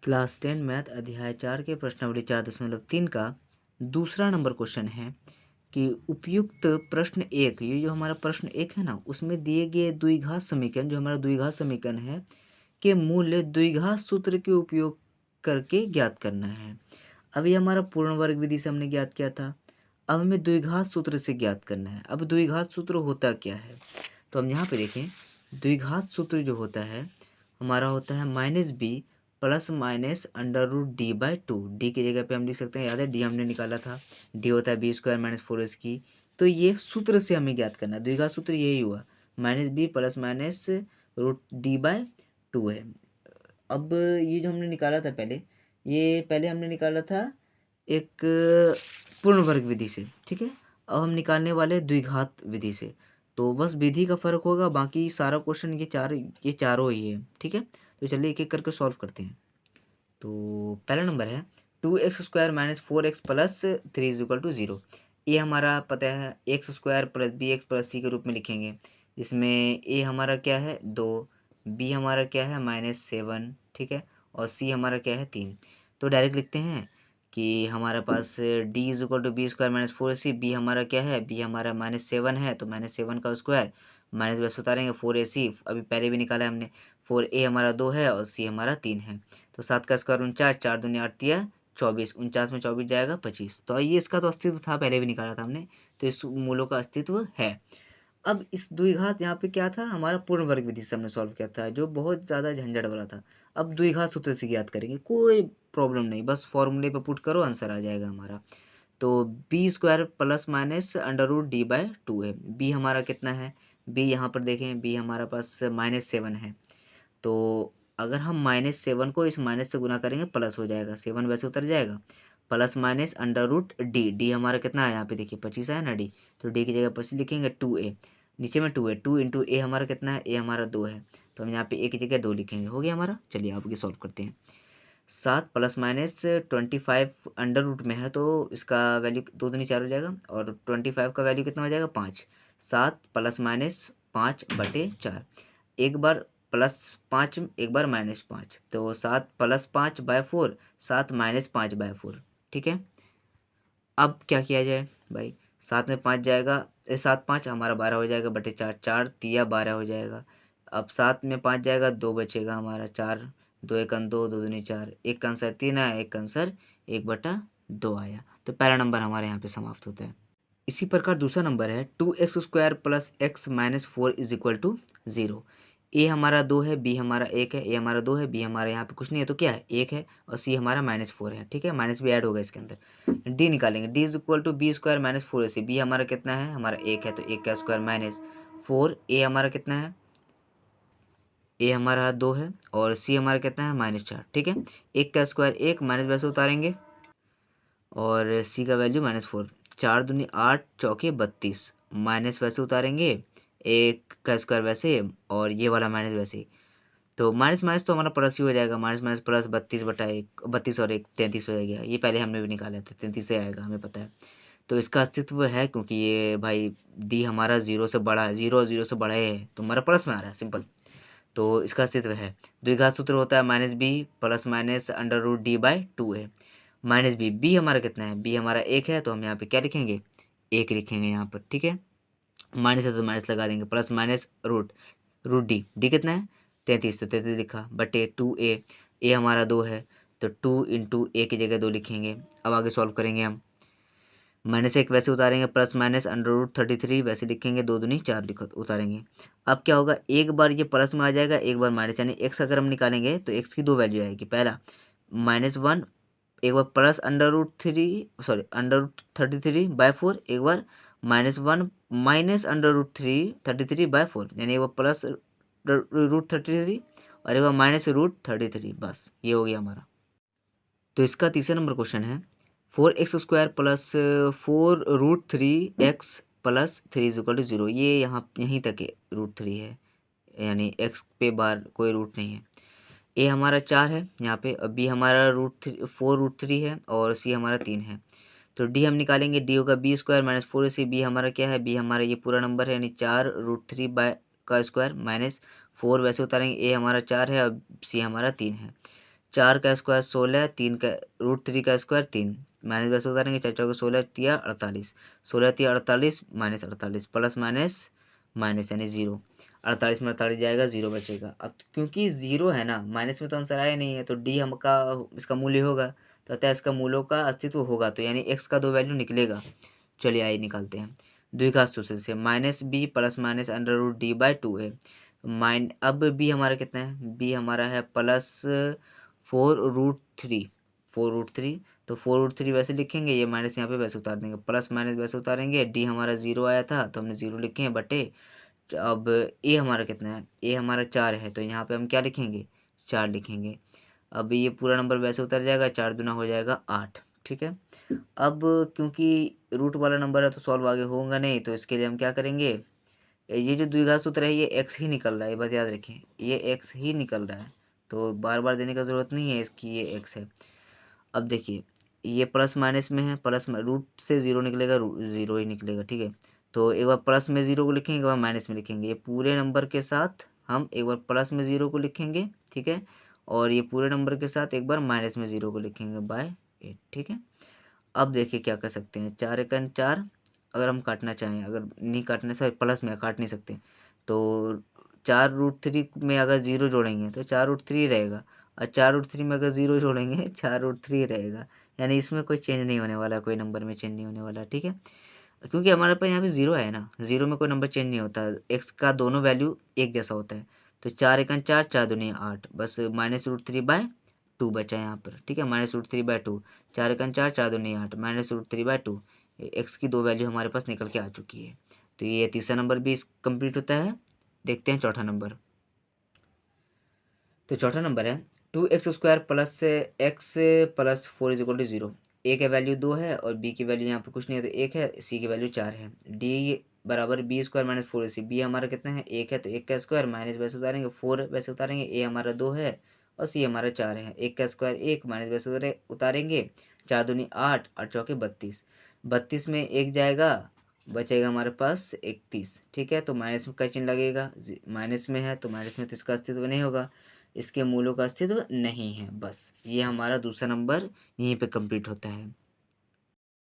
Class 10 math अध्याय 4 के प्रश्नावली 4.3 का दूसरा नंबर क्वेश्चन है कि उपयुक्त प्रश्न एक, ये जो हमारा प्रश्न एक है ना, उसमें दिए गए द्विघात समीकरण, जो हमारा द्विघात समीकरण है के मूल्य द्विघात सूत्र के उपयोग करके ज्ञात करना है। अब ये हमारा पूर्ण वर्ग विधि से हमने ज्ञात किया था, अब हमें द्विघात सूत्र से ज्ञात करना है। अब द्विघात सूत्र होता क्या है, तो हम यहाँ पे देखें, द्विघात सूत्र जो होता है हमारा होता है -b plus minus √d/2। D की जगह पे हम लिख सकते हैं, याद है डी हमने निकाला था, डी होता है b² - 4ac की। तो ये सूत्र से हमें ज्ञात करना है, द्विघात सूत्र यही हुआ, -b प्लस माइनस √d/2 है। अब ये जो हमने निकाला था पहले, ये पहले हमने निकाला था एक पूर्ण वर्ग विधि से, ठीक है। अब हम निकालने वाले द्विघात विधि से, तो बस विधि का फर्क होगा, बाकी सारा क्वेश्चन ये चारों ही है, ठीक है। तो चलिए एक एक करके सॉल्व करते हैं। तो पहला नंबर है 2x² - 4x प्लस 3 = 0। ये हमारा पता है x² plus bx plus c के रूप में लिखेंगे, जिसमें a हमारा क्या है 2, b हमारा क्या है -7, ठीक है, और c हमारा क्या है 3। तो डायरेक्ट लिखते हैं कि हमारे पास d = b² - 4ac, b हमारा क्या है, b हमारा -7 है, तो -7 का स्क्वायर माइनस बस उतारेंगे 4ac, अभी पहले भी निकाला है हमने, 4a हमारा 2 है और c हमारा 3 है। तो 7 का स्क्वायर 49, 4 दूनी 8 तिया 24, 49 में 24 जाएगा 25। तो ये इसका तो अस्तित्व था, पहले भी निकाला था हमने, तो इस मूलों का अस्तित्व है। अब इस द्विघात यहाँ पे क्या था, हमारा पूर्ण वर्ग विधि से हमने सॉल्व किया था, जो बहुत ज़्यादा झंझट वाला था। अब द्विघात सूत्र से ज्ञात करेंगे, कोई प्रॉब्लम नहीं, बस फॉर्मूले पे पुट करो, आंसर आ जाएगा हमारा। तो b² प्लस माइनस √d/2 है। b हमारा कितना है, b यहाँ पर देखें, b हमारा पास -7 है। तो अगर हम -7 को इस माइनस से गुना करेंगे प्लस हो जाएगा, 7 वैसे उतर जाएगा, प्लस माइनस √d, डी हमारा कितना है यहाँ पे देखिए 25 है ना डी, तो डी की जगह 25 लिखेंगे, 2a नीचे में 2 है, 2 × a हमारा कितना है, a हमारा 2 है, तो हम यहाँ पे a की जगह 2 लिखेंगे, हो गया हमारा। चलिए आगे सॉल्व करते हैं। 7 प्लस माइनस 25 अंडर रूट में है, तो इसका वैल्यू 2 दूनी 4 हो जाएगा, और 25 का वैल्यू कितना हो जाएगा 5। 7 प्लस माइनस 5/4, एक बार +5 एक बार -5, तो 7 + 5/4, 7 - 5/4, ठीक है। अब क्या किया जाए भाई, 7 में 5 जाएगा, 7 5 हमारा 12 हो जाएगा बटे 4, 4 तिया 12 हो जाएगा। अब 7 में 5 जाएगा, 2 बचेगा हमारा, 4 2 1 2, 2 दूनी 4, एक का आंसर 3 आया, एक का आंसर 1/2 आया। तो पहला नंबर हमारे यहाँ पे समाप्त होता है। इसी प्रकार दूसरा नंबर है 2x² प्लस x माइनस 4 = 0। ए हमारा 2 है, बी हमारा 1 है, ए हमारा 2 है, बी हमारा यहाँ पे कुछ नहीं है, तो क्या है 1 है, और सी हमारा -4 है, ठीक है, माइनस भी ऐड होगा इसके अंदर। डी निकालेंगे, डी = b² - 4ac, बी हमारा कितना है, हमारा 1 है, तो 1 का स्क्वायर -4, ए हमारा कितना है, ए हमारा 2 है, और सी हमारा कितना है -4, ठीक है। 1 का स्क्वायर 1, माइनस वैसे उतारेंगे, और सी का वैल्यू -4, 4 दूनी 8, चौके 32, माइनस वैसे उतारेंगे, 1 का स्क्वायर वैसे, और ये वाला माइनस वैसे, तो माइनस माइनस तो हमारा प्लस ही हो जाएगा, माइनस माइनस प्लस 32/1, 32 और 1 33 हो जाएगा, ये पहले हमने भी निकाला था, 33 से आएगा हमें पता है। तो इसका अस्तित्व है, क्योंकि ये भाई डी हमारा 0 से बड़ा है, 0 और 0 से बड़ा है, तो हमारा प्लस में आ रहा है, सिंपल, तो इसका अस्तित्व है। द्विघात सूत्र होता है -b प्लस माइनस √d/2 है, -b, b हमारा कितना है, b हमारा 1 है, तो हम यहाँ पे क्या लिखेंगे 1 लिखेंगे यहाँ पर, ठीक है। माइनस है तो माइनस लगा देंगे, प्लस माइनस रूट डी कितना है 33, तो 33 लिखा बटे 2a, ए हमारा 2 है, तो 2 × a की जगह 2 लिखेंगे। अब आगे सॉल्व करेंगे हम, -1 वैसे उतारेंगे, प्लस माइनस √33 वैसे लिखेंगे, 2 दूनी 4 लिख उतारेंगे। अब क्या होगा, एक बार ये प्लस में आ जाएगा, एक बार माइनस, यानी x अगर हम निकालेंगे तो x की 2 वैल्यू आएगी, पहला -1, एक बार प्लस √33/4, एक बार -1 माइनस √33/4, यानी एक बार प्लस √33 और एक बार माइनस √33, बस ये हो गया हमारा। तो इसका तीसरा नंबर क्वेश्चन है 4x² प्लस 4√3x प्लस 3 = 0। ये यहीं तक है, √3 है, यानी x पे बार कोई रूट नहीं है। ए हमारा 4 है यहाँ पे, और बी हमारा √3 है, और सी हमारा 3 है। तो डी हम निकालेंगे, डी होगा b² - 4ac, बी हमारा क्या है, बी हमारा ये पूरा नंबर है, यानी 4√3 का स्क्वायर -4 वैसे उतारेंगे, ए हमारा 4 है और सी हमारा 3 है। 4 का स्क्वायर 16, 3 का √3 का स्क्वायर 3, माइनस वैसे उतारेंगे, 4 चौके 16 तिया 48, 16 तिया 48 माइनस 48 प्लस माइनस माइनस यानी 0, 48 में 48 जाएगा, 0 बचेगा। अब क्योंकि 0 है ना, माइनस में तो आंसर आया नहीं है, तो डी हमका इसका मूल्य होगा, तो अतः इसका मूल्यों का अस्तित्व होगा, तो यानी एक्स का 2 वैल्यू निकलेगा। चलिए आइए निकालते हैं। द्विघात सूत्र से minus B plus minus √d/2 है। अब बी हमारा कितना है, बी हमारा है प्लस 4√3, 4√3, तो 4√3 वैसे लिखेंगे, ये माइनस यहाँ पे वैसे उतार देंगे, प्लस माइनस वैसे उतारेंगे, डी हमारा 0 आया था तो हमने 0 लिखे हैं बटे। अब ए हमारा कितना है, ए हमारा 4 है, तो यहाँ पे हम क्या लिखेंगे, 4 लिखेंगे। अब ये पूरा नंबर वैसे उतर जाएगा, 4 दूना हो जाएगा 8, ठीक है। अब क्योंकि रूट वाला नंबर है तो सॉल्व आगे होगा नहीं, तो इसके लिए हम क्या करेंगे, ये जो द्विघात सूत्र है ये एक्स ही निकल रहा है, ये बात याद रखें, ये एक्स ही निकल रहा है, तो बार बार देने का ज़रूरत नहीं है इसकी, ये एक्स है। अब देखिए ये प्लस माइनस में है, प्लस में रूट से 0 निकलेगा, 0 ही निकलेगा, ठीक है। तो एक बार प्लस में 0 को लिखेंगे, एक बार माइनस में लिखेंगे, ये पूरे नंबर के साथ हम एक बार प्लस में 0 को लिखेंगे, ठीक है, और ये पूरे नंबर के साथ एक बार माइनस में 0 को लिखेंगे बाय 8, ठीक है। अब देखिए क्या कर सकते हैं, 4 एकन 4, अगर हम काटना चाहें, अगर नहीं काटने से प्लस में काट नहीं सकते, तो 4√3 में अगर 0 जोड़ेंगे तो 4√3 रहेगा, और 4√3 में अगर 0 जोड़ेंगे 4√3 रहेगा, यानी इसमें कोई चेंज नहीं होने वाला, कोई नंबर में चेंज नहीं होने वाला, ठीक है। क्योंकि हमारे पास यहाँ पे 0 है ना, 0 में कोई नंबर चेंज नहीं होता, एक्स का दोनों वैल्यू एक जैसा होता है। तो 4 एकन 4, 4 दूनी 8, बस -√3/2 बचा यहाँ पर, ठीक है, -√3/2, 4 एकन 4, 4 दूनी 8, -√3/2, एक्स की 2 वैल्यू हमारे पास निकल के आ चुकी है। तो ये तीसरा नंबर भी कंप्लीट होता है। देखते हैं चौथा नंबर। तो चौथा नंबर है 2x² प्लस एक्स प्लस 4 = 0। ए की वैल्यू 2 है और बी की वैल्यू यहाँ पे कुछ नहीं है, तो 1 है, सी की वैल्यू 4 है। डी बराबर b² - 4ac, बी हमारा कितना है 1 है, तो 1 का स्क्वायर माइनस वैसे उतारेंगे 4 वैसे उतारेंगे, ए हमारा 2 है और सी हमारा 4 है, 1 का स्क्वायर 1 माइनस वैसे उतारेंगे, 4 दूनी 8, 8 चौके 32, 32 में 1 जाएगा, बचेगा हमारे पास 31, ठीक है। तो माइनस का चिन्ह लगेगा, माइनस में है तो माइनस में तो इसका अस्तित्व नहीं होगा, इसके मूलों का अस्तित्व नहीं है। बस ये हमारा दूसरा नंबर यहीं पे कंप्लीट होता है।